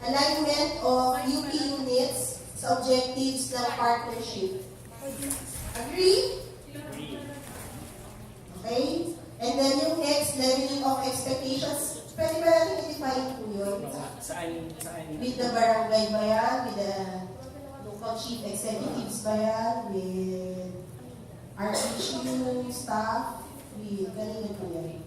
alignment of UP units sa objectives ng partnership. Agree? Okay? And then yung next, leveling of expectations. Pwede ba natin i-define po yun? Saan? With the barangay ba yan? With the local chief executives ba yan? With RHU staff? With kanina po yan.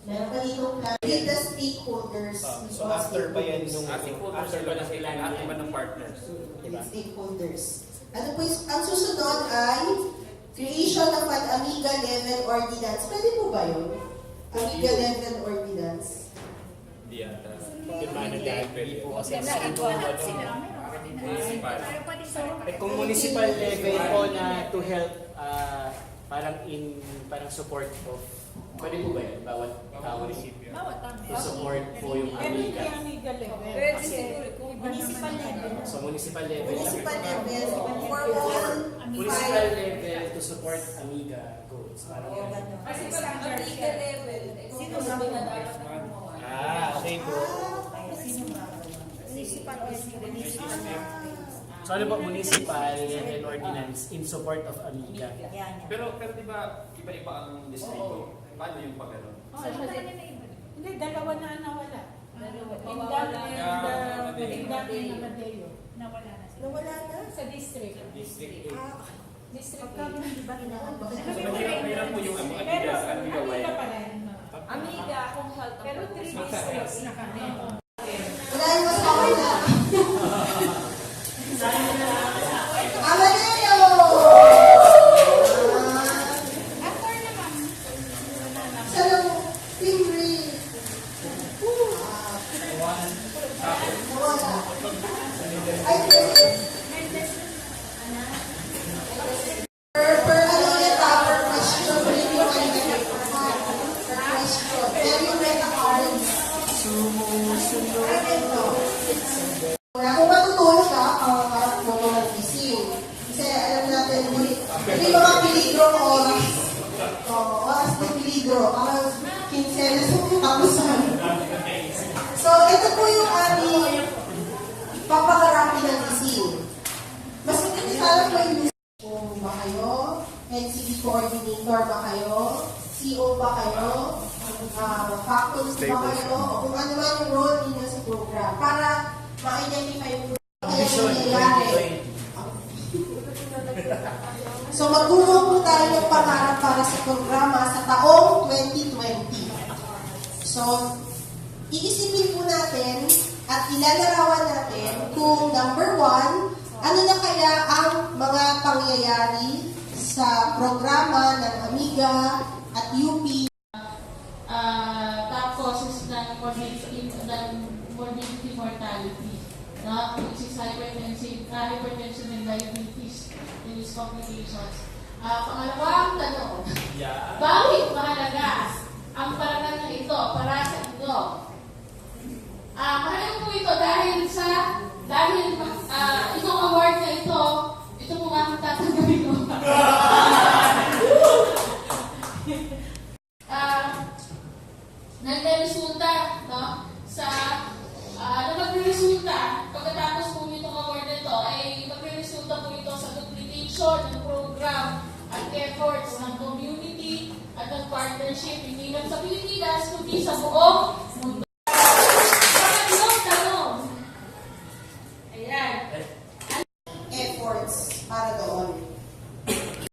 Meron pa dito plan with the stakeholders. So after ba yan nung after ba na kailangan natin ba ng partners? With stakeholders. Ano po ang susunod ay creation of an Amiga level ordinance. Pwede po ba yun? Amiga level ordinance. Hindi yata. Hindi po kasi municipal. Kung municipal level po na to help parang support of pwede po ba yan? Bawat munisipyo? To support po yung Amiga. Pwede siguro kung municipal level. So municipal level. Municipal level for all Municipal level to support Amiga goals. Kasi pag Amiga level, sino sabi na dapat gumawa? Okay po. Municipal So ano ba municipal level ordinance in support of Amiga? Pero di ba iba-iba ang distrito? Paano yung pag-ano? Hindi, dalawa na nawala. Indang and Amadeo. Nawala na sila. Nawala na? Sa district. District 8. District Pagka hindi ba kinakalpa? Mahirap po yung Pero Amiga. Amiga pa rin. Amiga kung health. Pero 3 districts na kami. Wala yung mas kawala. Amadeo! peligro ang oras. Oras ng peligro. Parang kinsenas mo tapusan. So, ito po yung aming papakarami ng isin. Mas maganda sana po yung kung ba kayo, NCD coordinator ba kayo, CO ba kayo, faculty ba kayo, o kung ano man yung role ninyo sa program para ma-identify po yung nangyayari. So, magbuo po tayo ng pangarap para sa programa sa taong 2020. So, iisipin po natin at ilalarawan natin kung number 1, ano na kaya ang mga pangyayari sa programa ng Amiga at UP. Top causes ng morbidity mortality, which is hypertension and diabetes and its complications. Pangalawang tanong, bakit mahalaga ang parangal na ito para sa inyo? Mahalaga po ito dahil itong award na ito po nga ang tatanggapin ko. Nagre-resulta, no? Magre-resulta, pagkatapos po itong award na ito, ay magre-resulta po ito sa duplication ng program at efforts ng community at ng partnership, hindi lang sa Pilipinas, kundi sa buong